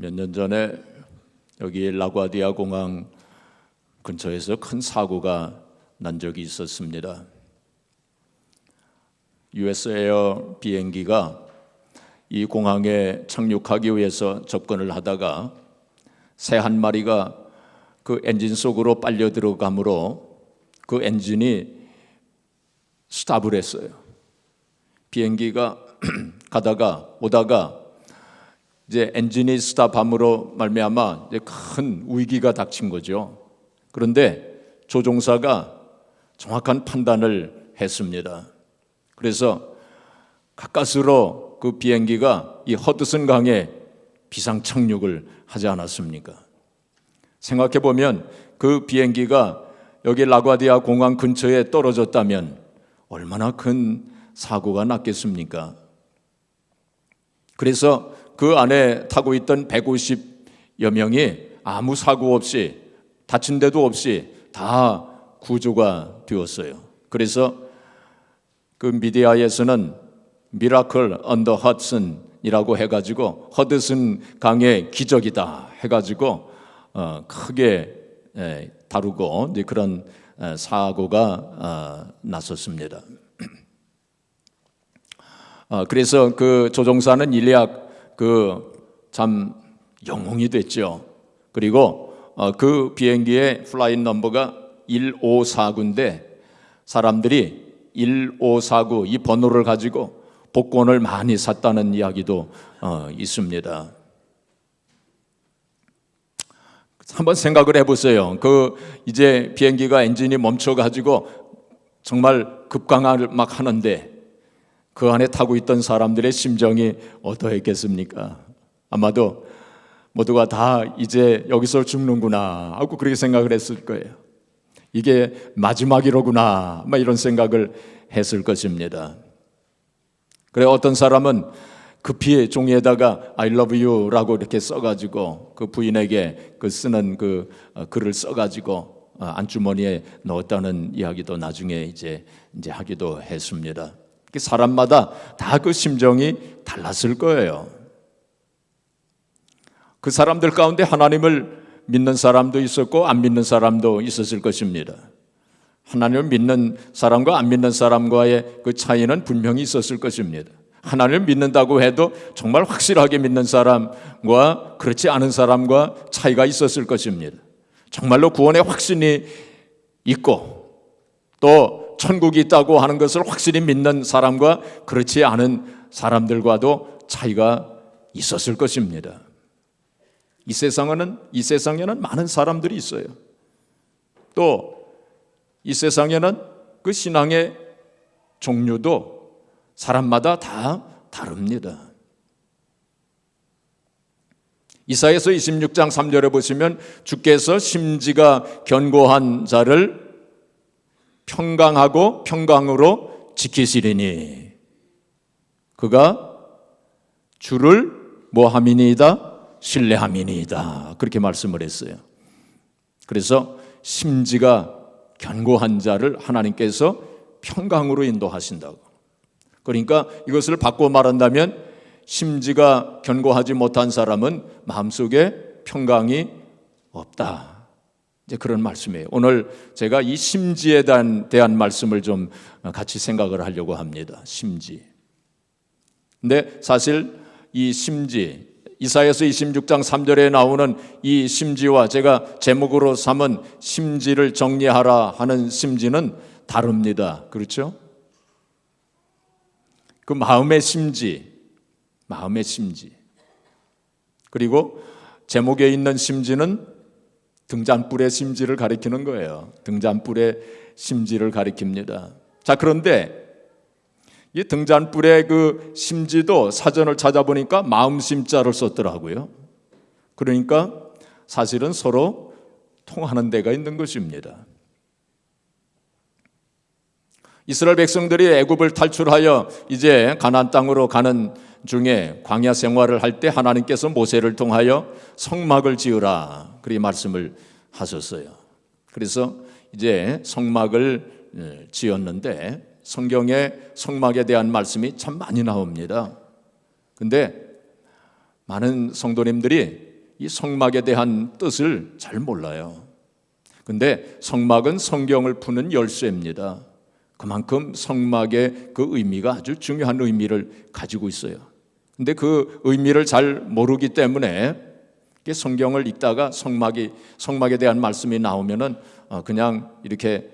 몇 년 전에 여기 라과디아 공항 근처에서 큰 사고가 난 적이 있었습니다. US 에어 비행기가 이 공항에 착륙하기 위해서 접근을 하다가 새 한 마리가 그 엔진 속으로 빨려 들어가므로 그 엔진이 스탑을 했어요. 비행기가 가다가 오다가 이제 엔진이 스탑함으로 말미암아 이제 큰 위기가 닥친 거죠. 그런데 조종사가 정확한 판단을 했습니다. 그래서 가까스로 그 비행기가 이 허드슨 강에 비상 착륙을 하지 않았습니까? 생각해 보면 그 비행기가 여기 라과디아 공항 근처에 떨어졌다면 얼마나 큰 사고가 났겠습니까? 그래서 그 안에 타고 있던 150여 명이 아무 사고 없이 다친 데도 없이 다 구조가 되었어요. 그래서 그 미디어에서는 미라클 언더 허슨이라고 해가지고 허드슨 강의 기적이다 해가지고 크게 다루고 이제 그런 사고가 났었습니다. 그래서 그 조종사는 일약 참 영웅이 됐죠. 그리고 그 비행기의 플라인 넘버가 1549인데 사람들이 1549 이 번호를 가지고 복권을 많이 샀다는 이야기도 있습니다. 한번 생각을 해보세요. 이제 비행기가 엔진이 멈춰가지고 정말 급강하를 막 하는데 그 안에 타고 있던 사람들의 심정이 어떠했겠습니까? 아마도 모두가 다 이제 여기서 죽는구나 하고 그렇게 생각을 했을 거예요. 이게 마지막이로구나 막 이런 생각을 했을 것입니다. 그래 어떤 사람은 급히 종이에다가 I love you라고 이렇게 써가지고 그 부인에게 쓰는 글을 써가지고 안주머니에 넣었다는 이야기도 나중에 이제 하기도 했습니다. 사람마다 다 그 심정이 달랐을 거예요. 그 사람들 가운데 하나님을 믿는 사람도 있었고 안 믿는 사람도 있었을 것입니다. 하나님을 믿는 사람과 안 믿는 사람과의 그 차이는 분명히 있었을 것입니다. 하나님을 믿는다고 해도 정말 확실하게 믿는 사람과 그렇지 않은 사람과 차이가 있었을 것입니다. 정말로 구원의 확신이 있고 또 천국이 있다고 하는 것을 확실히 믿는 사람과 그렇지 않은 사람들과도 차이가 있었을 것입니다. 이 세상에는 많은 사람들이 있어요. 또 이 세상에는 그 신앙의 종류도 사람마다 다 다릅니다. 이사야서 26장 3절에 보시면 주께서 심지가 견고한 자를 평강하고 평강으로 지키시리니 그가 주를 뭐함이니이다? 신뢰함이니이다. 그렇게 말씀을 했어요. 그래서 심지가 견고한 자를 하나님께서 평강으로 인도하신다고. 그러니까 이것을 바꿔 말한다면 심지가 견고하지 못한 사람은 마음속에 평강이 없다. 이제 그런 말씀이에요. 오늘 제가 이 심지에 대한 말씀을 좀 같이 생각을 하려고 합니다. 심지. 근데 사실 이 심지 이사야서 26장 3절에 나오는 이 심지와 제가 제목으로 삼은 심지를 정리하라 하는 심지는 다릅니다. 그렇죠? 그 마음의 심지. 그리고 제목에 있는 심지는 등잔불의 심지를 가리키는 거예요. 등잔불의 심지를 가리킵니다. 자, 그런데 이 등잔불의 그 심지도 사전을 찾아보니까 마음심자를 썼더라고요. 그러니까 사실은 서로 통하는 데가 있는 것입니다. 이스라엘 백성들이 애굽을 탈출하여 이제 가나안 땅으로 가는 중에 광야 생활을 할 때 하나님께서 모세를 통하여 성막을 지으라 그렇게 말씀을 하셨어요. 그래서 이제 성막을 지었는데 성경에 성막에 대한 말씀이 참 많이 나옵니다. 근데 많은 성도님들이 이 성막에 대한 뜻을 잘 몰라요. 근데 성막은 성경을 푸는 열쇠입니다. 그만큼 성막의 그 의미가 아주 중요한 의미를 가지고 있어요. 근데 그 의미를 잘 모르기 때문에 성경을 읽다가 성막에 대한 말씀이 나오면은 그냥 이렇게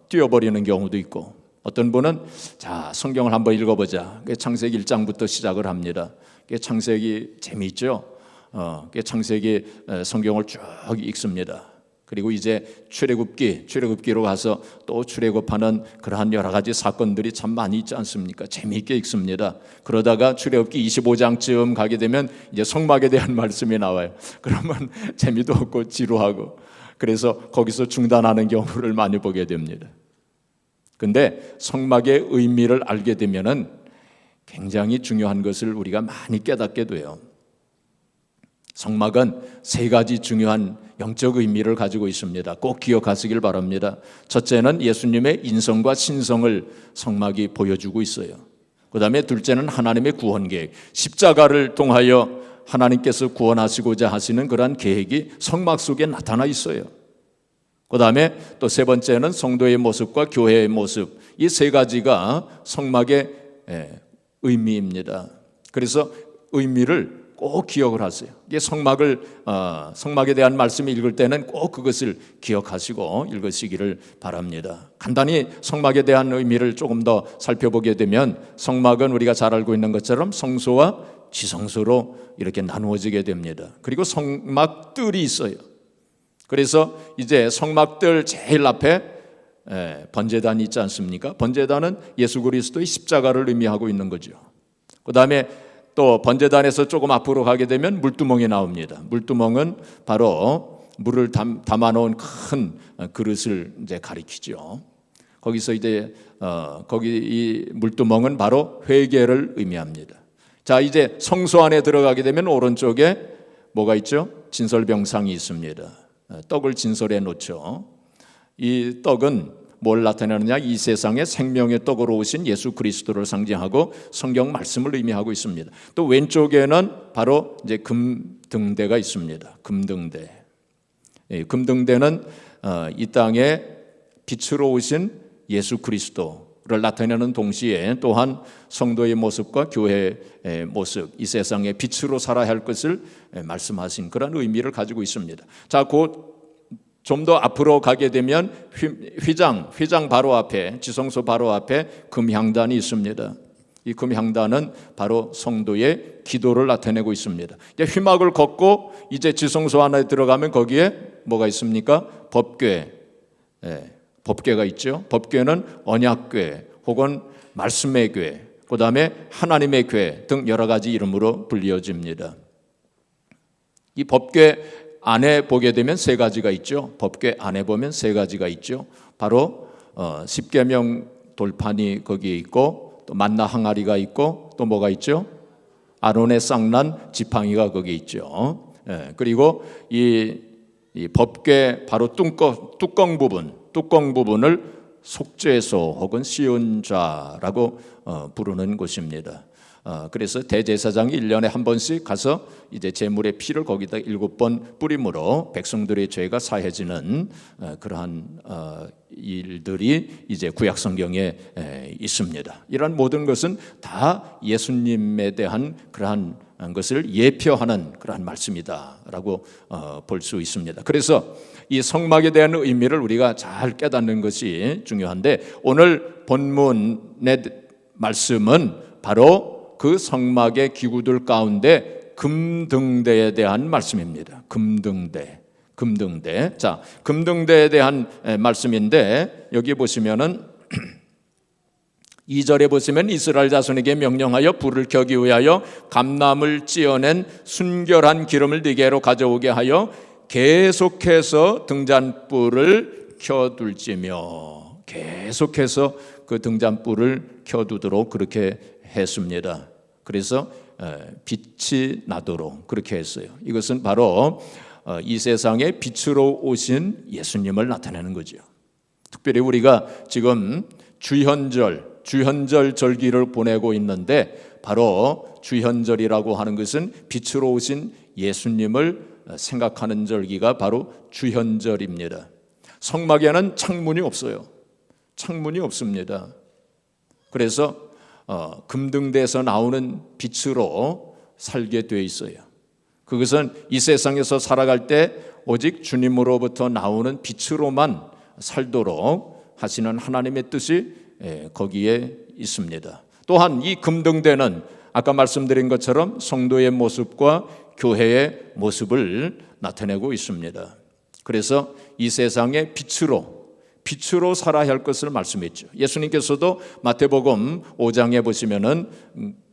뛰어버리는 경우도 있고, 어떤 분은 자, 성경을 한번 읽어보자. 창세기 1장부터 시작을 합니다. 창세기 재미있죠. 창세기 성경을 쭉 읽습니다. 그리고 이제 출애굽기로 가서 또 출애굽하는 그러한 여러 가지 사건들이 참 많이 있지 않습니까? 재미있게 읽습니다. 그러다가 출애굽기 25장쯤 가게 되면 이제 성막에 대한 말씀이 나와요. 그러면 재미도 없고 지루하고, 그래서 거기서 중단하는 경우를 많이 보게 됩니다. 근데 성막의 의미를 알게 되면은 굉장히 중요한 것을 우리가 많이 깨닫게 돼요. 성막은 세 가지 중요한 영적 의미를 가지고 있습니다. 꼭 기억하시길 바랍니다. 첫째는 예수님의 인성과 신성을 성막이 보여주고 있어요. 그 다음에 둘째는 하나님의 구원 계획, 십자가를 통하여 하나님께서 구원하시고자 하시는 그러한 계획이 성막 속에 나타나 있어요. 그 다음에 또 세 번째는 성도의 모습과 교회의 모습, 이 세 가지가 성막의 의미입니다. 그래서 의미를 꼭 기억을 하세요. 이게 성막에 대한 말씀을 읽을 때는 꼭 그것을 기억하시고 읽으시기를 바랍니다. 간단히 성막에 대한 의미를 조금 더 살펴보게 되면, 성막은 우리가 잘 알고 있는 것처럼 성소와 지성소로 이렇게 나누어지게 됩니다. 그리고 성막뜰이 있어요. 그래서 이제 성막뜰 제일 앞에 번제단이 있지 않습니까? 번제단은 예수 그리스도의 십자가를 의미하고 있는 거죠. 그 다음에 또 번제단에서 조금 앞으로 가게 되면 물두멍이 나옵니다. 물두멍은 바로 물을 담아놓은 큰 그릇을 이제 가리키죠. 거기서 이제 거기 이 물두멍은 바로 회개를 의미합니다. 자, 이제 성소 안에 들어가게 되면 오른쪽에 뭐가 있죠? 진설병상이 있습니다. 떡을 진설해 놓죠. 이 떡은 뭘 나타내느냐? 이 세상에 생명의 떡으로 오신 예수 그리스도를 상징하고 성경 말씀을 의미하고 있습니다. 또 왼쪽에는 바로 이제 금등대가 있습니다. 금등대. 금등대는 이 땅에 빛으로 오신 예수 그리스도를 나타내는 동시에 또한 성도의 모습과 교회의 모습, 이 세상에 빛으로 살아야 할 것을 말씀하신 그런 의미를 가지고 있습니다. 자, 곧 좀 더 앞으로 가게 되면 휘장 바로 앞에, 지성소 바로 앞에 금향단이 있습니다. 이 금향단은 바로 성도의 기도를 나타내고 있습니다. 이제 휘막을 걷고 이제 지성소 안에 들어가면 거기에 뭐가 있습니까? 법궤, 법궤가 있죠. 법궤는 언약궤 혹은 말씀의 궤, 그 다음에 하나님의 궤 등 여러 가지 이름으로 불리어집니다. 이 법궤 안에 보게 되면 세 가지가 있죠. 법궤 안에 보면 세 가지가 있죠. 바로 십계명 돌판이 거기에 있고, 또 만나 항아리가 있고, 또 뭐가 있죠? 아론의 쌍난 지팡이가 거기에 있죠. 그리고 이 법궤 바로 뚜껑 부분을 속죄소 혹은 시온좌라고 부르는 곳입니다. 그래서 대제사장이 1년에 한 번씩 가서 이제 제물의 피를 거기다 7번 뿌림으로 백성들의 죄가 사해지는 그러한 일들이 이제 구약 성경에 있습니다. 이런 모든 것은 다 예수님에 대한 그러한 것을 예표하는 그러한 말씀이다라고 볼 수 있습니다. 그래서 이 성막에 대한 의미를 우리가 잘 깨닫는 것이 중요한데, 오늘 본문의 말씀은 바로 그 성막의 기구들 가운데 금등대에 대한 말씀입니다. 금등대. 자, 금등대에 대한 말씀인데, 여기 보시면은 2절에 보시면 이스라엘 자손에게 명령하여 불을 켜기 위하여 감람을 찧어낸 순결한 기름을 4개로 가져오게 하여 계속해서 등잔불을 켜둘지며, 계속해서 그 등잔불을 켜두도록 그렇게 했습니다. 그래서 빛이 나도록 그렇게 했어요. 이것은 바로 이 세상에 빛으로 오신 예수님을 나타내는 거죠. 특별히 우리가 지금 주현절 절기를 보내고 있는데, 바로 주현절이라고 하는 것은 빛으로 오신 예수님을 생각하는 절기가 바로 주현절입니다. 성막에는 창문이 없어요. 창문이 없습니다. 그래서 금등대에서 나오는 빛으로 살게 되어 있어요. 그것은 이 세상에서 살아갈 때 오직 주님으로부터 나오는 빛으로만 살도록 하시는 하나님의 뜻이 거기에 있습니다. 또한 이 금등대는 아까 말씀드린 것처럼 성도의 모습과 교회의 모습을 나타내고 있습니다. 그래서 이 세상의 빛으로 살아야 할 것을 말씀했죠. 예수님께서도 마태복음 5장에 보시면은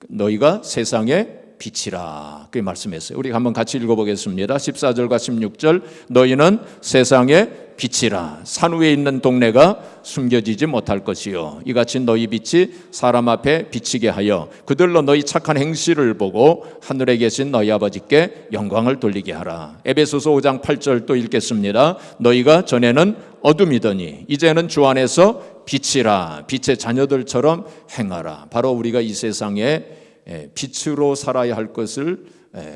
너희가 세상의 빛이라 그렇게 말씀했어요. 우리 한번 같이 읽어보겠습니다. 14절과 16절 너희는 세상의 빛이라 산 위에 있는 동네가 숨겨지지 못할 것이요 이같이 너희 빛이 사람 앞에 비치게 하여 그들로 너희 착한 행실을 보고 하늘에 계신 너희 아버지께 영광을 돌리게 하라. 에베소서 5장 8절 또 읽겠습니다. 너희가 전에는 어둠이더니 이제는 주 안에서 빛이라 빛의 자녀들처럼 행하라. 바로 우리가 이 세상에 빛으로 살아야 할 것을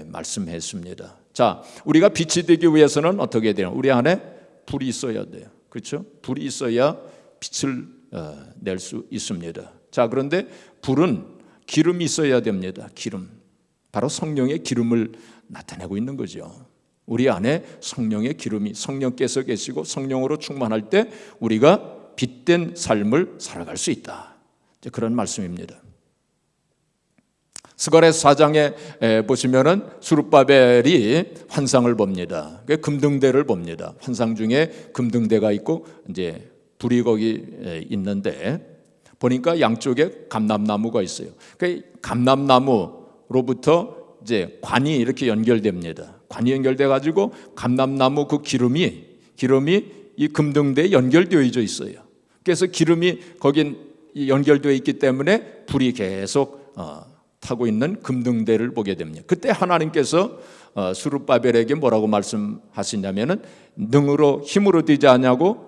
말씀했습니다. 자, 우리가 빛이 되기 위해서는 어떻게 돼요? 우리 안에 불이 있어야 돼요. 그렇죠? 불이 있어야 빛을 낼 수 있습니다. 자, 그런데 불은 기름이 있어야 됩니다. 기름. 바로 성령의 기름을 나타내고 있는 거죠. 우리 안에 성령의 기름이 성령께서 계시고 성령으로 충만할 때 우리가 빛된 삶을 살아갈 수 있다. 그런 말씀입니다. 스가랴서 4장에 보시면은 수룹바벨이 환상을 봅니다. 금등대를 봅니다. 환상 중에 금등대가 있고 이제 불이 거기 있는데 보니까 양쪽에 감람나무가 있어요. 그 감람나무로부터 이제 관이 이렇게 연결됩니다. 관이 연결돼 가지고 감람나무 그 기름이 이 금등대에 연결되어 있어요. 그래서 기름이 거기 연결되어 있기 때문에 불이 계속 타고 있는 금등대를 보게 됩니다. 그때 하나님께서 수룹바벨에게 뭐라고 말씀하시냐면은 힘으로 되지 않냐고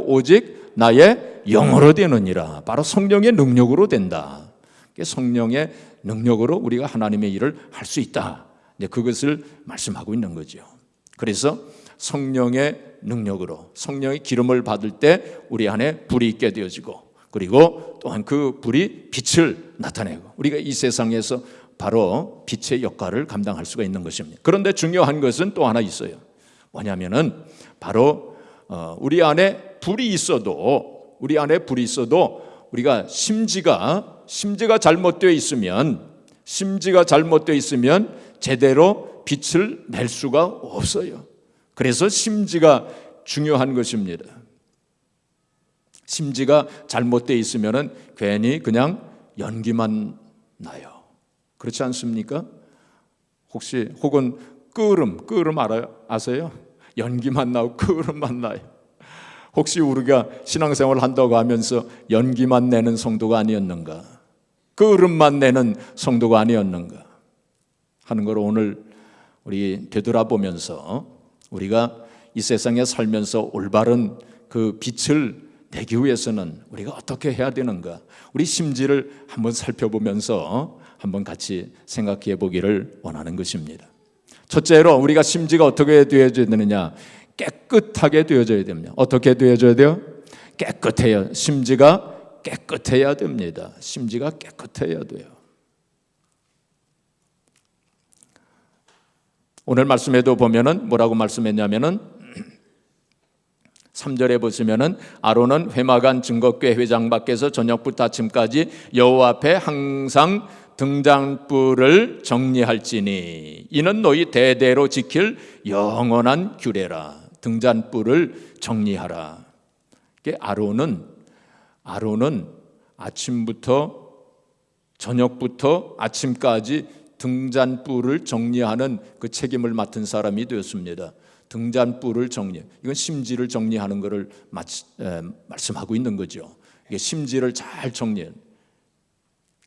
오직 나의 영으로 되느니라. 바로 성령의 능력으로 된다. 성령의 능력으로 우리가 하나님의 일을 할 수 있다. 그것을 말씀하고 있는 거죠. 그래서 성령의 능력으로 성령의 기름을 받을 때 우리 안에 불이 있게 되어지고 그리고 또한 그 불이 빛을 나타내고 우리가 이 세상에서 바로 빛의 역할을 감당할 수가 있는 것입니다. 그런데 중요한 것은 또 하나 있어요. 뭐냐면은 바로 우리 안에 불이 있어도 우리가 심지가 잘못되어 있으면 제대로 빛을 낼 수가 없어요. 그래서 심지가 중요한 것입니다. 심지가 잘못되어 있으면 괜히 그냥 연기만 나요. 그렇지 않습니까? 혹은 끄름 아세요? 연기만 나고 끄름만 나요. 혹시 우리가 신앙생활을 한다고 하면서 연기만 내는 성도가 아니었는가? 끄름만 내는 성도가 아니었는가? 하는 걸 오늘 우리 되돌아보면서 우리가 이 세상에 살면서 올바른 그 빛을 내기 위해서는 우리가 어떻게 해야 되는가? 우리 심지를 한번 살펴보면서 한번 같이 생각해 보기를 원하는 것입니다. 첫째로 우리가 심지가 어떻게 되어져야 되느냐? 깨끗하게 되어져야 됩니다. 어떻게 되어져야 돼요? 심지가 깨끗해야 됩니다. 심지가 깨끗해야 돼요. 오늘 말씀에도 보면은 뭐라고 말씀했냐면은 3절에 보시면은 아론은 회막안 증거궤 회장 밖에서 저녁부터 아침까지 여호와 앞에 항상 등잔불을 정리할지니 이는 너희 대대로 지킬 영원한 규례라. 등잔불을 정리하라. 아론은 아침부터 저녁부터 아침까지 등잔불을 정리하는 그 책임을 맡은 사람이 되었습니다. 등잔불을 정리, 이건 심지를 정리하는 것을 말씀하고 있는 거죠. 이게 심지를 잘 정리해.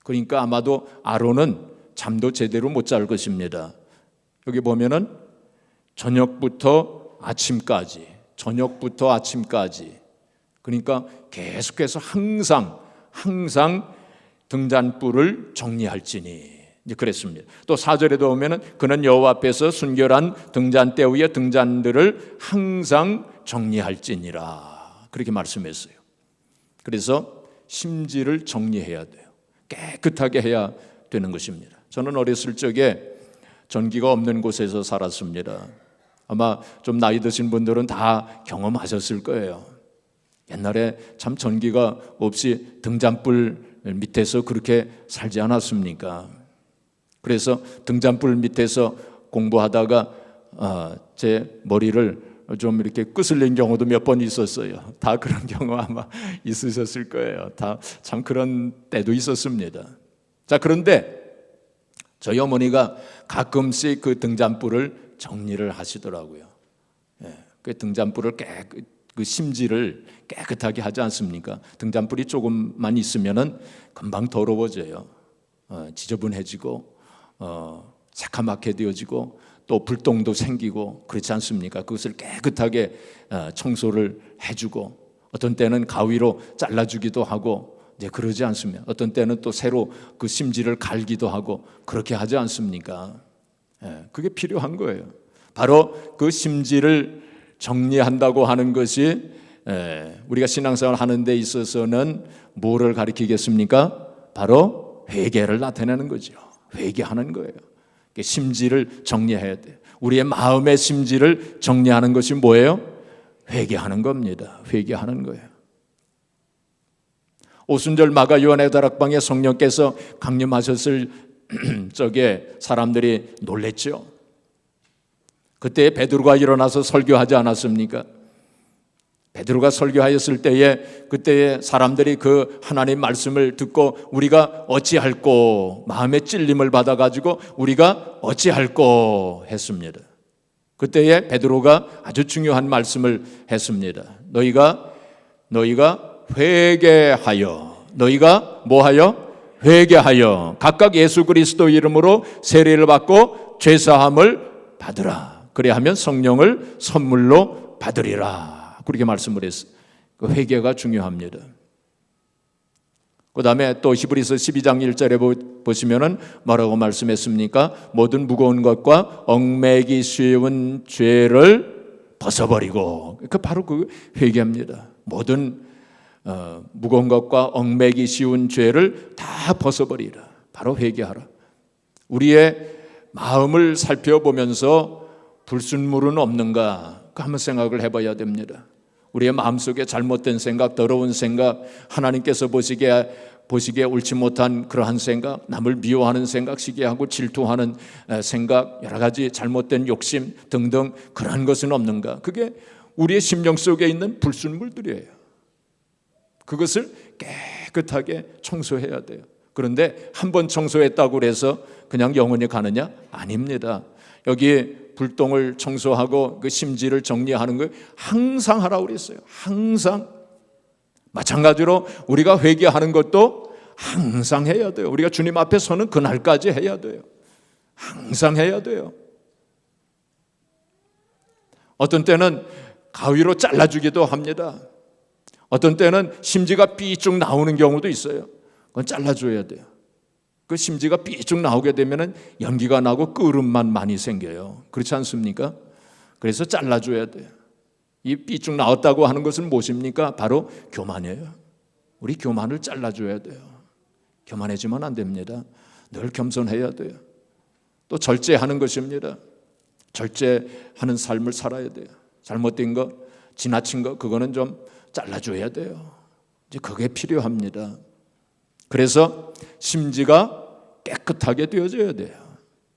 그러니까 아마도 아론은 잠도 제대로 못 잘 것입니다. 여기 보면은 저녁부터 아침까지. 그러니까 계속해서 항상 등잔불을 정리할지니. 이제 그랬습니다. 또 4절에도 보면은 그는 여호와 앞에서 순결한 등잔대 위에 등잔들을 항상 정리할지니라 그렇게 말씀했어요. 그래서 심지를 정리해야 돼요. 깨끗하게 해야 되는 것입니다. 저는 어렸을 적에 전기가 없는 곳에서 살았습니다. 아마 좀 나이 드신 분들은 다 경험하셨을 거예요. 옛날에 참 전기가 없이 등잔불 밑에서 그렇게 살지 않았습니까? 그래서 등잔불 밑에서 공부하다가 제 머리를 좀 이렇게 끄슬린 경우도 몇 번 있었어요. 다 그런 경우 아마 있으셨을 거예요. 다 참 그런 때도 있었습니다. 자, 그런데 저희 어머니가 가끔씩 그 등잔불을 정리를 하시더라고요. 그 등잔불을 그 심지를 깨끗하게 하지 않습니까? 등잔불이 조금만 있으면은 금방 더러워져요. 지저분해지고 새카맣게 되어지고 또 불똥도 생기고 그렇지 않습니까? 그것을 깨끗하게 청소를 해주고 어떤 때는 가위로 잘라주기도 하고 이제 그러지 않습니까? 어떤 때는 또 새로 그 심지를 갈기도 하고 그렇게 하지 않습니까? 그게 필요한 거예요. 바로 그 심지를 정리한다고 하는 것이 우리가 신앙생활 하는 데 있어서는 뭐를 가리키겠습니까? 바로 회개를 나타내는 거죠. 회개하는 거예요. 심지를 정리해야 돼요. 우리의 마음의 심지를 정리하는 것이 뭐예요? 회개하는 겁니다. 회개하는 거예요. 오순절 마가 요한의 다락방에 성령께서 강림하셨을 적에 사람들이 놀랬죠. 그때 베드로가 일어나서 설교하지 않았습니까? 베드로가 설교하였을 때에 그때에 사람들이 그 하나님 말씀을 듣고 우리가 어찌할꼬 마음의 찔림을 받아가지고 우리가 어찌할꼬 했습니다. 그때에 베드로가 아주 중요한 말씀을 했습니다. 너희가 회개하여 너희가 뭐하여? 회개하여 각각 예수 그리스도 이름으로 세례를 받고 죄사함을 받으라. 그래야 하면 성령을 선물로 받으리라. 그렇게 말씀을 했어요. 그 회개가 중요합니다. 그 다음에 또 히브리서 12장 1절에 보시면은 뭐라고 말씀했습니까? 모든 무거운 것과 얽매기 쉬운 죄를 벗어버리고 그 바로 그 회개합니다. 모든 무거운 것과 얽매기 쉬운 죄를 다 벗어버리라. 바로 회개하라. 우리의 마음을 살펴보면서 불순물은 없는가 한번 생각을 해봐야 됩니다. 우리의 마음속에 잘못된 생각, 더러운 생각, 하나님께서 보시기에 옳지 못한 그러한 생각, 남을 미워하는 생각, 시기하고 질투하는 생각, 여러 가지 잘못된 욕심 등등 그러한 것은 없는가? 그게 우리의 심령 속에 있는 불순물들이에요. 그것을 깨끗하게 청소해야 돼요. 그런데 한번 청소했다고 해서 그냥 영원히 가느냐? 아닙니다. 여기 불똥을 청소하고 그 심지를 정리하는 걸 항상 하라고 그랬어요. 항상. 마찬가지로 우리가 회개하는 것도 항상 해야 돼요. 우리가 주님 앞에 서는 그날까지 해야 돼요. 항상 해야 돼요. 어떤 때는 가위로 잘라주기도 합니다. 어떤 때는 심지가 삐쭉 나오는 경우도 있어요. 그건 잘라줘야 돼요. 그 심지가 삐쭉 나오게 되면 연기가 나고 끓음만 많이 생겨요. 그렇지 않습니까? 그래서 잘라줘야 돼요. 이 삐쭉 나왔다고 하는 것은 무엇입니까? 바로 교만이에요. 우리 교만을 잘라줘야 돼요. 교만해지면 안 됩니다. 늘 겸손해야 돼요. 또 절제하는 것입니다. 절제하는 삶을 살아야 돼요. 잘못된 거, 지나친 거 그거는 좀 잘라줘야 돼요. 이제 그게 필요합니다. 그래서 심지가 깨끗하게 되어져야 돼요.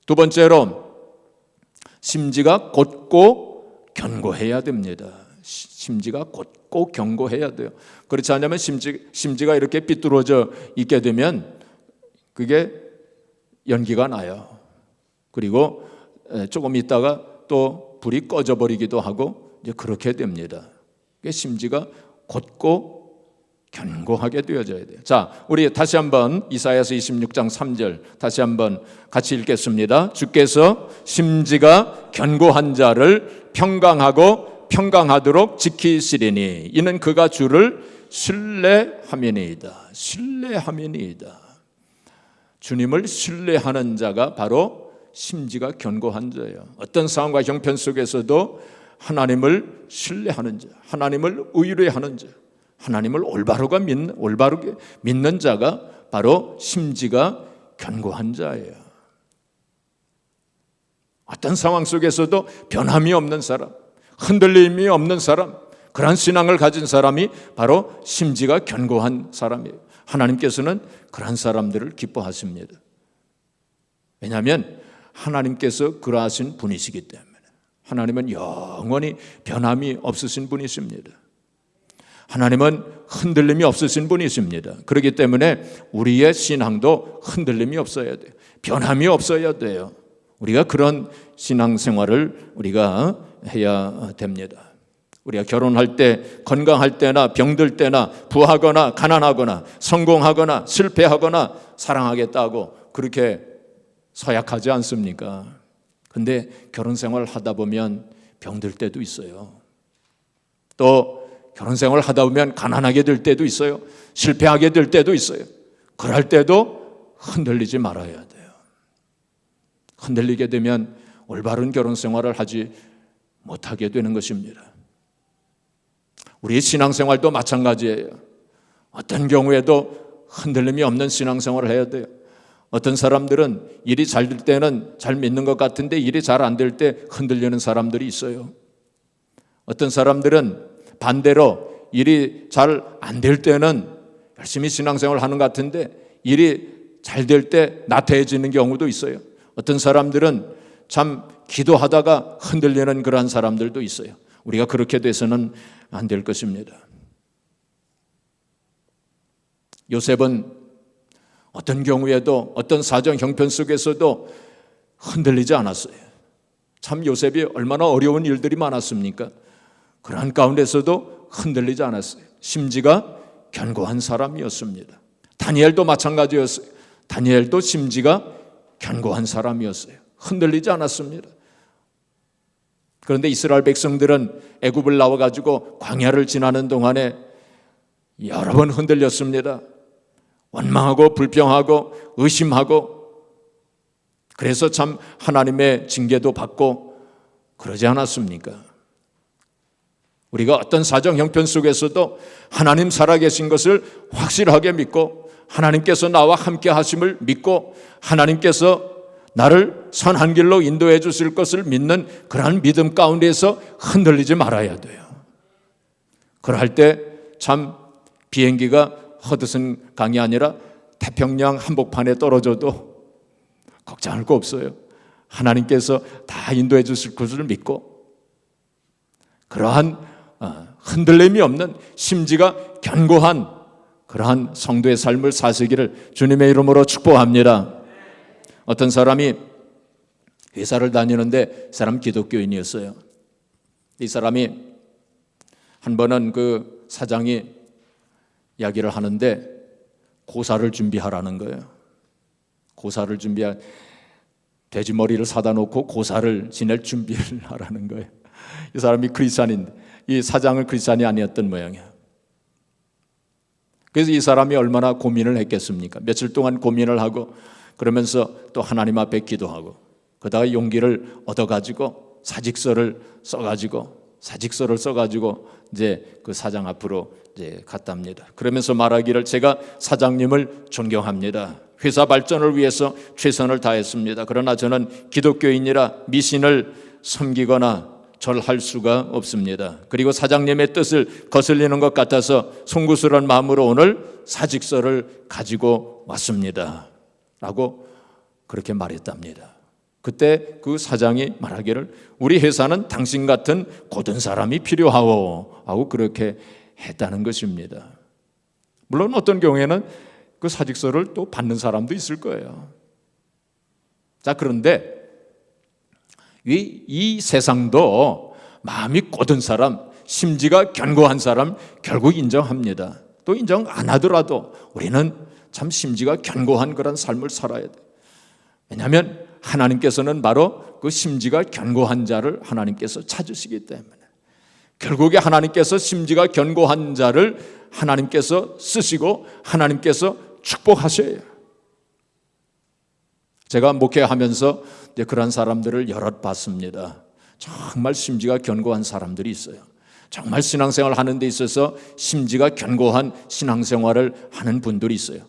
두 번째로 심지가 곧고 견고해야 됩니다. 심지가 곧고 견고해야 돼요. 그렇지 않으면 심지가 이렇게 삐뚤어져 있게 되면 그게 연기가 나요. 그리고 조금 있다가 또 불이 꺼져 버리기도 하고 이제 그렇게 됩니다. 심지가 곧고 견고하게 되어져야 돼요. 자, 우리 다시 한번 이사야서 26장 3절 다시 한번 같이 읽겠습니다. 주께서 심지가 견고한 자를 평강하도록 지키시리니 이는 그가 주를 신뢰함이니이다. 신뢰함이니이다. 주님을 신뢰하는 자가 바로 심지가 견고한 자예요. 어떤 상황과 형편 속에서도 하나님을 신뢰하는 자, 하나님을 의뢰하는 자, 하나님을 올바르게 믿는 자가 바로 심지가 견고한 자예요. 어떤 상황 속에서도 변함이 없는 사람, 흔들림이 없는 사람, 그런 신앙을 가진 사람이 바로 심지가 견고한 사람이에요. 하나님께서는 그런 사람들을 기뻐하십니다. 왜냐하면 하나님께서 그러하신 분이시기 때문에. 하나님은 영원히 변함이 없으신 분이십니다. 하나님은 흔들림이 없으신 분이십니다. 그렇기 때문에 우리의 신앙도 흔들림이 없어야 돼요. 변함이 없어야 돼요. 우리가 그런 신앙생활을 우리가 해야 됩니다. 우리가 결혼할 때, 건강할 때나 병들 때나 부하거나 가난하거나 성공하거나 실패하거나 사랑하겠다고 그렇게 서약하지 않습니까? 근데 결혼 생활을 하다 보면 병들 때도 있어요. 또 결혼 생활을 하다 보면 가난하게 될 때도 있어요. 실패하게 될 때도 있어요. 그럴 때도 흔들리지 말아야 돼요. 흔들리게 되면 올바른 결혼 생활을 하지 못하게 되는 것입니다. 우리의 신앙생활도 마찬가지예요. 어떤 경우에도 흔들림이 없는 신앙생활을 해야 돼요. 어떤 사람들은 일이 잘 될 때는 잘 믿는 것 같은데 일이 잘 안 될 때 흔들리는 사람들이 있어요. 어떤 사람들은 반대로 일이 잘 안 될 때는 열심히 신앙생활을 하는 것 같은데 일이 잘 될 때 나태해지는 경우도 있어요. 어떤 사람들은 참 기도하다가 흔들리는 그러한 사람들도 있어요. 우리가 그렇게 돼서는 안 될 것입니다. 요셉은 어떤 경우에도 어떤 사정 형편 속에서도 흔들리지 않았어요. 참 요셉이 얼마나 어려운 일들이 많았습니까? 그러한 가운데서도 흔들리지 않았어요. 심지가 견고한 사람이었습니다. 다니엘도 마찬가지였어요. 다니엘도 심지가 견고한 사람이었어요. 흔들리지 않았습니다. 그런데 이스라엘 백성들은 애굽을 나와가지고 광야를 지나는 동안에 여러 번 흔들렸습니다. 원망하고 불평하고 의심하고, 그래서 참 하나님의 징계도 받고 그러지 않았습니까? 우리가 어떤 사정 형편 속에서도 하나님 살아계신 것을 확실하게 믿고 하나님께서 나와 함께 하심을 믿고 하나님께서 나를 선한 길로 인도해 주실 것을 믿는 그러한 믿음 가운데서 흔들리지 말아야 돼요. 그럴 때 참 비행기가 허드슨 강이 아니라 태평양 한복판에 떨어져도 걱정할 거 없어요. 하나님께서 다 인도해 주실 것을 믿고 그러한 흔들림이 없는 심지가 견고한 그러한 성도의 삶을 사시기를 주님의 이름으로 축복합니다. 어떤 사람이 회사를 다니는데 사람 기독교인이었어요. 이 사람이 한 번은 그 사장이 이야기를 하는데 고사를 준비하라는 거예요. 고사를 돼지 머리를 사다 놓고 고사를 지낼 준비를 하라는 거예요. 이 사람이 크리스찬인데 이 사장은 크리스찬이 아니었던 모양이에요. 그래서 이 사람이 얼마나 고민을 했겠습니까? 며칠 동안 고민을 하고 그러면서 또 하나님 앞에 기도하고 그다가 용기를 얻어가지고 사직서를 써가지고 이제 그 사장 앞으로 이제 갔답니다. 그러면서 말하기를 제가 사장님을 존경합니다. 회사 발전을 위해서 최선을 다했습니다. 그러나 저는 기독교인이라 미신을 섬기거나 절할 수가 없습니다. 그리고 사장님의 뜻을 거슬리는 것 같아서 송구스러운 마음으로 오늘 사직서를 가지고 왔습니다. 라고 그렇게 말했답니다. 그때 그 사장이 말하기를 우리 회사는 당신 같은 고든 사람이 필요하오 하고 그렇게 했다는 것입니다. 물론 어떤 경우에는 그 사직서를 또 받는 사람도 있을 거예요. 자, 그런데 이 세상도 마음이 고든 사람, 심지가 견고한 사람 결국 인정합니다. 또 인정 안 하더라도 우리는 참 심지가 견고한 그런 삶을 살아야 돼. 왜냐하면 하나님께서는 바로 그 심지가 견고한 자를 하나님께서 찾으시기 때문에 결국에 하나님께서 심지가 견고한 자를 하나님께서 쓰시고 하나님께서 축복하셔요. 제가 목회하면서 이제 그런 사람들을 여럿 봤습니다. 정말 심지가 견고한 사람들이 있어요. 정말 신앙생활 하는 데 있어서 심지가 견고한 신앙생활을 하는 분들이 있어요.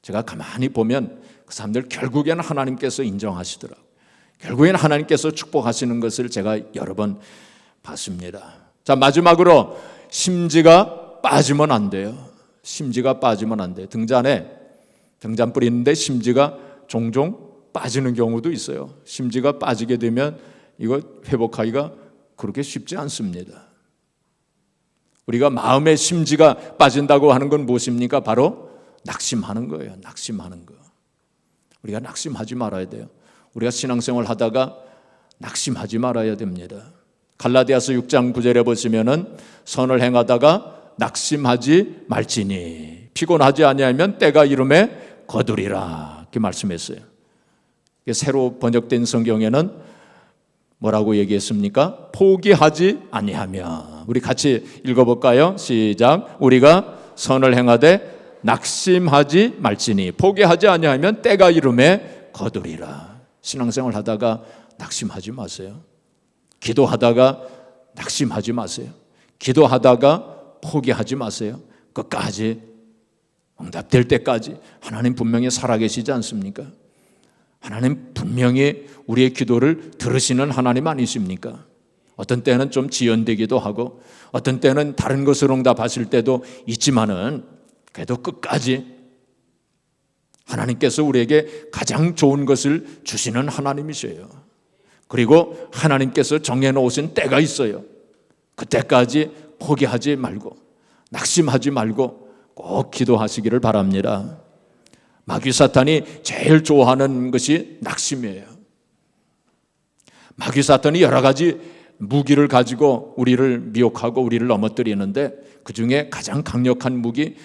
제가 가만히 보면 그 사람들 결국에는 하나님께서 인정하시더라고요. 결국에는 하나님께서 축복하시는 것을 제가 여러 번 봤습니다. 자, 마지막으로 심지가 빠지면 안 돼요. 심지가 빠지면 안 돼요. 등잔 뿌리는데 심지가 종종 빠지는 경우도 있어요. 심지가 빠지게 되면 이거 회복하기가 그렇게 쉽지 않습니다. 우리가 마음의 심지가 빠진다고 하는 건 무엇입니까? 바로 낙심하는 거예요. 낙심하는 거. 우리가 낙심하지 말아야 돼요. 우리가 신앙생활 하다가 낙심하지 말아야 됩니다. 갈라디아서 6장 9절에 보시면은 선을 행하다가 낙심하지 말지니 피곤하지 아니하면 때가 이름에 거두리라 이렇게 말씀했어요. 새로 번역된 성경에는 뭐라고 얘기했습니까? 포기하지 아니하며. 우리 같이 읽어볼까요? 시작. 우리가 선을 행하되 낙심하지 말지니 포기하지 아니하면 때가 이름에 거두리라. 신앙생활 하다가 낙심하지 마세요. 기도하다가 낙심하지 마세요. 기도하다가 포기하지 마세요. 끝까지 응답될 때까지. 하나님 분명히 살아계시지 않습니까? 하나님 분명히 우리의 기도를 들으시는 하나님 아니십니까? 어떤 때는 좀 지연되기도 하고 어떤 때는 다른 것으로 응답하실 때도 있지만은 그래도 끝까지 하나님께서 우리에게 가장 좋은 것을 주시는 하나님이셔요. 그리고 하나님께서 정해놓으신 때가 있어요. 그때까지 포기하지 말고 낙심하지 말고 꼭 기도하시기를 바랍니다. 마귀 사탄이 제일 좋아하는 것이 낙심이에요. 마귀 사탄이 여러 가지 무기를 가지고 우리를 미혹하고 우리를 넘어뜨리는데 그중에 가장 강력한 무기,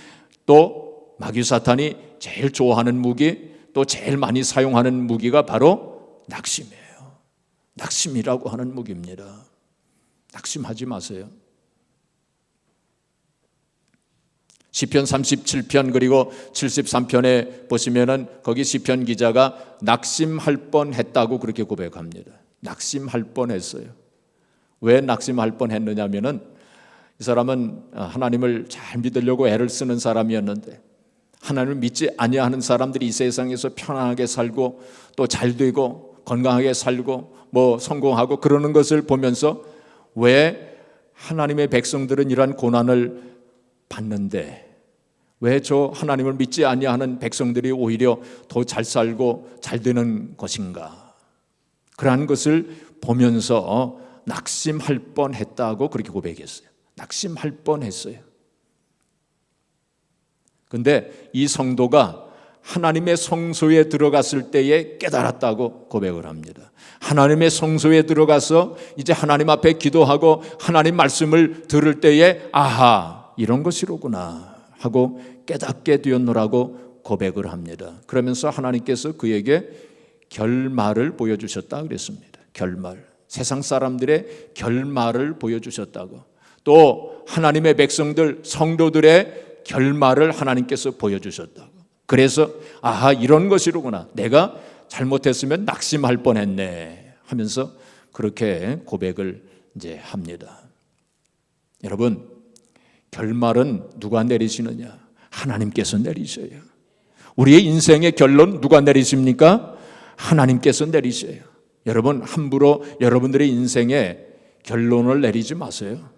또 마귀 사탄이 제일 좋아하는 무기, 또 제일 많이 사용하는 무기가 바로 낙심이에요. 낙심이라고 하는 무기입니다. 낙심하지 마세요. 시편 37편 그리고 73편에 보시면은 거기 시편 기자가 낙심할 뻔했다고 그렇게 고백합니다. 낙심할 뻔했어요. 왜 낙심할 뻔했느냐면은 이 사람은 하나님을 잘 믿으려고 애를 쓰는 사람이었는데 하나님을 믿지 아니하는 사람들이 이 세상에서 편안하게 살고 또 잘 되고 건강하게 살고 뭐 성공하고 그러는 것을 보면서 왜 하나님의 백성들은 이러한 고난을 받는데 왜 저 하나님을 믿지 아니하는 백성들이 오히려 더 잘 살고 잘 되는 것인가? 그러한 것을 보면서 낙심할 뻔했다고 그렇게 고백했어요. 낙심할 뻔했어요. 근데 이 성도가 하나님의 성소에 들어갔을 때에 깨달았다고 고백을 합니다. 하나님의 성소에 들어가서 이제 하나님 앞에 기도하고 하나님 말씀을 들을 때에 아하, 이런 것이로구나 하고 깨닫게 되었노라고 고백을 합니다. 그러면서 하나님께서 그에게 결말을 보여주셨다 그랬습니다. 결말. 세상 사람들의 결말을 보여주셨다고. 또 하나님의 백성들, 성도들의 결말을 하나님께서 보여주셨다고. 그래서 아하, 이런 것이로구나. 내가 잘못했으면 낙심할 뻔했네 하면서 그렇게 고백을 이제 합니다. 여러분, 결말은 누가 내리시느냐? 하나님께서 내리셔요. 우리의 인생의 결론 누가 내리십니까? 하나님께서 내리셔요. 여러분, 함부로 여러분들의 인생에 결론을 내리지 마세요.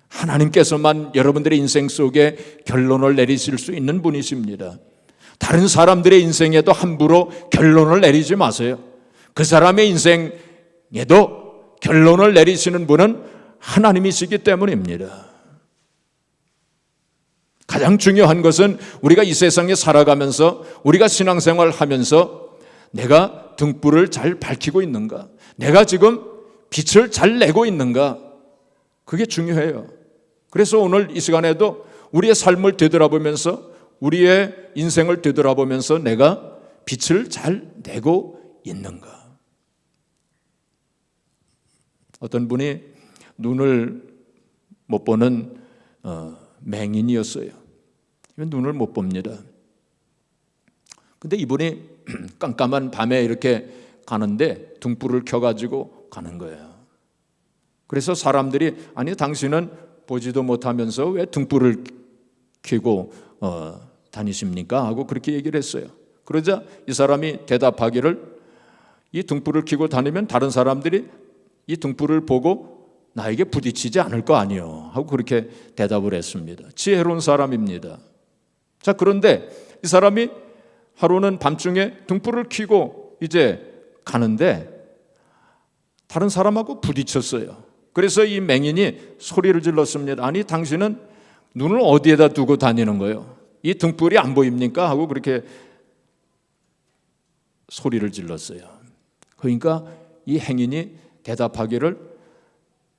하나님께서만 여러분들의 인생 속에 결론을 내리실 수 있는 분이십니다. 다른 사람들의 인생에도 함부로 결론을 내리지 마세요. 그 사람의 인생에도 결론을 내리시는 분은 하나님이시기 때문입니다. 가장 중요한 것은 우리가 이 세상에 살아가면서 우리가 신앙생활을 하면서 내가 등불을 잘 밝히고 있는가? 내가 지금 빛을 잘 내고 있는가? 그게 중요해요. 그래서 오늘 이 시간에도 우리의 삶을 되돌아보면서 우리의 인생을 되돌아보면서 내가 빛을 잘 내고 있는가? 어떤 분이 눈을 못 보는 맹인이었어요. 눈을 못 봅니다. 근데 이분이 깜깜한 밤에 이렇게 가는데 등불을 켜가지고 가는 거예요. 그래서 사람들이 아니 당신은 보지도 못하면서 왜 등불을 켜고 다니십니까? 하고 그렇게 얘기를 했어요. 그러자 이 사람이 대답하기를 이 등불을 켜고 다니면 다른 사람들이 이 등불을 보고 나에게 부딪히지 않을 거 아니요 하고 그렇게 대답을 했습니다. 지혜로운 사람입니다. 자, 그런데 이 사람이 하루는 밤중에 등불을 켜고 이제 가는데 다른 사람하고 부딪혔어요. 그래서 이 맹인이 소리를 질렀습니다. 아니 당신은 눈을 어디에다 두고 다니는 거예요? 이 등불이 안 보입니까? 하고 그렇게 소리를 질렀어요. 그러니까 이 행인이 대답하기를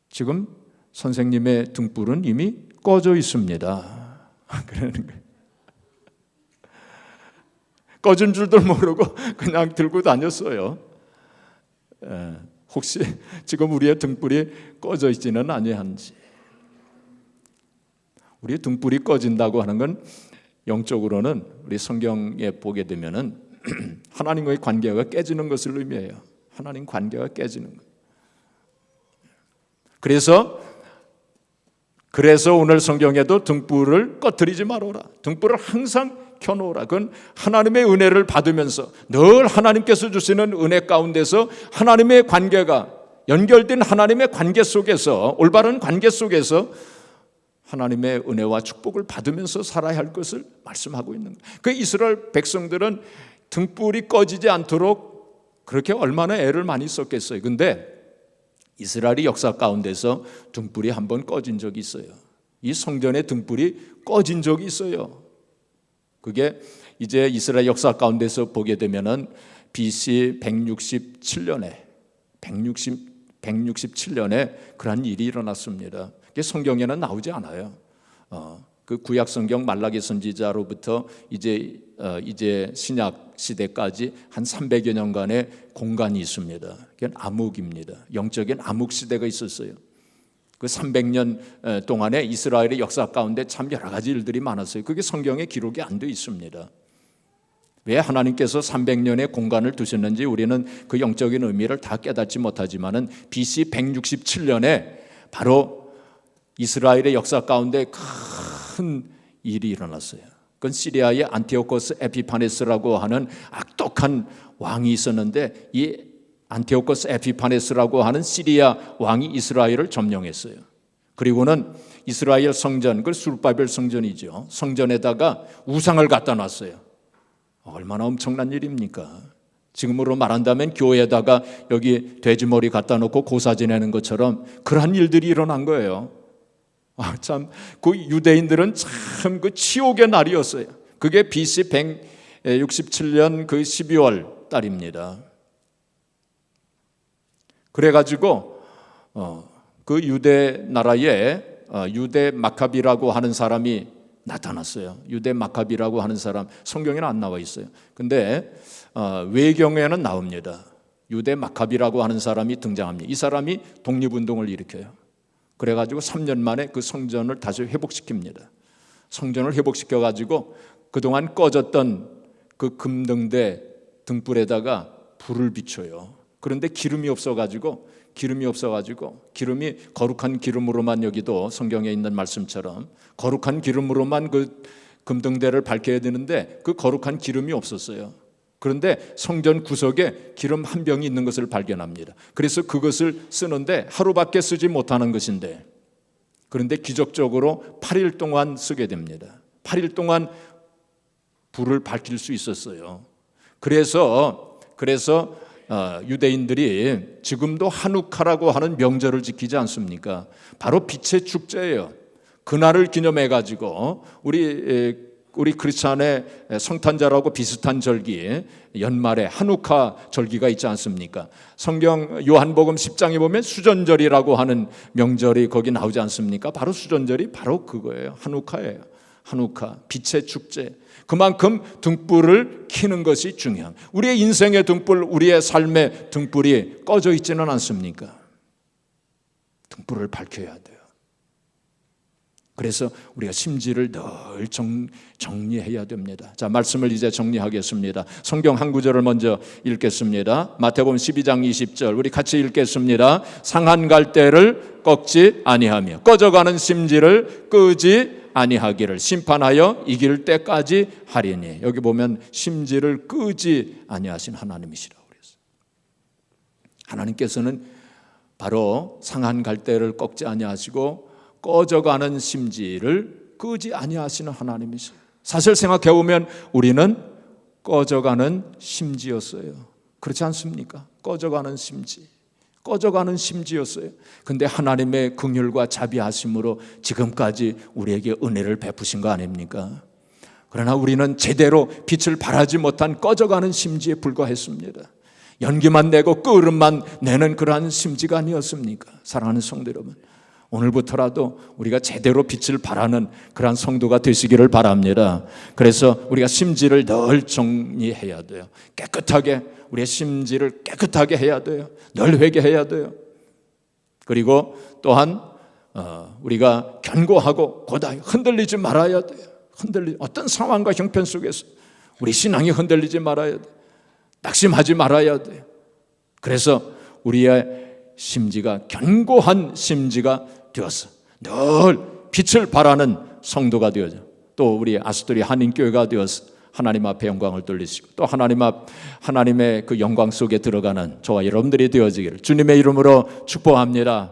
지금 선생님의 등불은 이미 꺼져 있습니다. 그러는 거예요. 꺼진 줄도 모르고 그냥 들고 다녔어요. 혹시 지금 우리의 등불이 꺼져 있지는 아니한지. 우리의 등불이 꺼진다고 하는 건 영적으로는 우리 성경에 보게 되면은 하나님과의 관계가 깨지는 것을 의미해요. 하나님 관계가 깨지는 거예요. 그래서 오늘 성경에도 등불을 꺼뜨리지 말아라. 등불을 항상 켜놓으라. 그건 하나님의 은혜를 받으면서 늘 하나님께서 주시는 은혜 가운데서 하나님의 관계가 연결된 하나님의 관계 속에서 올바른 관계 속에서 하나님의 은혜와 축복을 받으면서 살아야 할 것을 말씀하고 있는 거예요. 그 이스라엘 백성들은 등불이 꺼지지 않도록 그렇게 얼마나 애를 많이 썼겠어요. 근데 이스라엘의 역사 가운데서 등불이 한번 꺼진 적이 있어요. 이 성전의 등불이 꺼진 적이 있어요. 그게 이제 이스라엘 역사 가운데서 보게 되면은 BC 167년에 그러한 일이 일어났습니다. 그게 성경에는 나오지 않아요. 그 구약 성경 말라기 선지자로부터 이제 신약 시대까지 한 300여 년간의 공간이 있습니다. 그게 암흑입니다. 영적인 암흑 시대가 있었어요. 그 300년 동안에 이스라엘의 역사 가운데 참 여러 가지 일들이 많았어요. 그게 성경에 기록이 안 돼 있습니다. 왜 하나님께서 300년의 공간을 두셨는지 우리는 그 영적인 의미를 다 깨닫지 못하지만은 BC 167년에 바로 이스라엘의 역사 가운데 큰 일이 일어났어요. 그건 시리아의 안티오코스 에피파네스라고 하는 악독한 왕이 있었는데 이 안티오코스 에피파네스라고 하는 시리아 왕이 이스라엘을 점령했어요. 그리고는 이스라엘 성전, 그 수르바벨 성전이죠. 성전에다가 우상을 갖다 놨어요. 얼마나 엄청난 일입니까? 지금으로 말한다면 교회에다가 여기 돼지머리 갖다 놓고 고사 지내는 것처럼 그러한 일들이 일어난 거예요. 참, 그 유대인들은 참 그 치욕의 날이었어요. 그게 BC 167년 그 12월 달입니다. 그래가지고 그 유대 나라에 유대 마카비라고 하는 사람이 나타났어요. 유대 마카비라고 하는 사람 성경에는 안 나와 있어요. 근데 외경에는 나옵니다. 유대 마카비라고 하는 사람이 등장합니다. 이 사람이 독립운동을 일으켜요. 그래가지고 3년 만에 그 성전을 다시 회복시킵니다. 성전을 회복시켜가지고 그동안 꺼졌던 그 금등대 등불에다가 불을 비춰요. 그런데 기름이 없어가지고 기름이 거룩한 기름으로만 여기도 성경에 있는 말씀처럼 거룩한 기름으로만 그 금등대를 밝혀야 되는데 그 거룩한 기름이 없었어요. 그런데 성전 구석에 기름 한 병이 있는 것을 발견합니다. 그래서 그것을 쓰는데 하루밖에 쓰지 못하는 것인데 그런데 기적적으로 8일 동안 쓰게 됩니다. 8일 동안 불을 밝힐 수 있었어요. 그래서 유대인들이 지금도 하누카라고 하는 명절을 지키지 않습니까? 바로 빛의 축제예요. 그날을 기념해 가지고 우리 크리스찬의 성탄절하고 비슷한 절기 연말에 하누카 절기가 있지 않습니까? 성경 요한복음 10장에 보면 수전절이라고 하는 명절이 거기 나오지 않습니까? 바로 수전절이 바로 그거예요. 하누카예요. 하누카, 빛의 축제. 그만큼 등불을 켜는 것이 중요한. 우리의 인생의 등불, 우리의 삶의 등불이 꺼져 있지는 않습니까? 등불을 밝혀야 돼요. 그래서 우리가 심지를 늘 정리해야 됩니다. 자, 말씀을 이제 정리하겠습니다. 성경 한 구절을 먼저 읽겠습니다. 마태복음 12장 20절 우리 같이 읽겠습니다. 상한 갈대를 꺾지 아니하며 꺼져가는 심지를 끄지 아니하기를 심판하여 이길 때까지 하리니. 여기 보면 심지를 끄지 아니하신 하나님이시라고 그랬어요. 하나님께서는 바로 상한 갈대를 꺾지 아니하시고 꺼져가는 심지를 끄지 아니하시는 하나님이세요. 사실 생각해 보면 우리는 꺼져가는 심지였어요. 그렇지 않습니까? 꺼져가는 심지였어요. 근데 하나님의 긍휼과 자비하심으로 지금까지 우리에게 은혜를 베푸신 거 아닙니까? 그러나 우리는 제대로 빛을 발하지 못한 꺼져가는 심지에 불과했습니다. 연기만 내고 끄름만 내는 그러한 심지가 아니었습니까? 사랑하는 성도 여러분, 오늘부터라도 우리가 제대로 빛을 발하는 그러한 성도가 되시기를 바랍니다. 그래서 우리가 심지를 늘 정리해야 돼요. 깨끗하게 우리의 심지를 깨끗하게 해야 돼요. 늘 회개해야 돼요. 그리고 또한 우리가 견고하고 고다히 흔들리지 말아야 돼요. 어떤 상황과 형편 속에서 우리 신앙이 흔들리지 말아야 돼요. 낙심하지 말아야 돼요. 그래서 우리의 심지가 견고한 심지가 되어서 늘 빛을 발하는 성도가 되어져 또 우리 아스토리 한인교회가 되어서 하나님 앞에 영광을 돌리시고 또 하나님의 그 영광 속에 들어가는 저와 여러분들이 되어지기를 주님의 이름으로 축복합니다.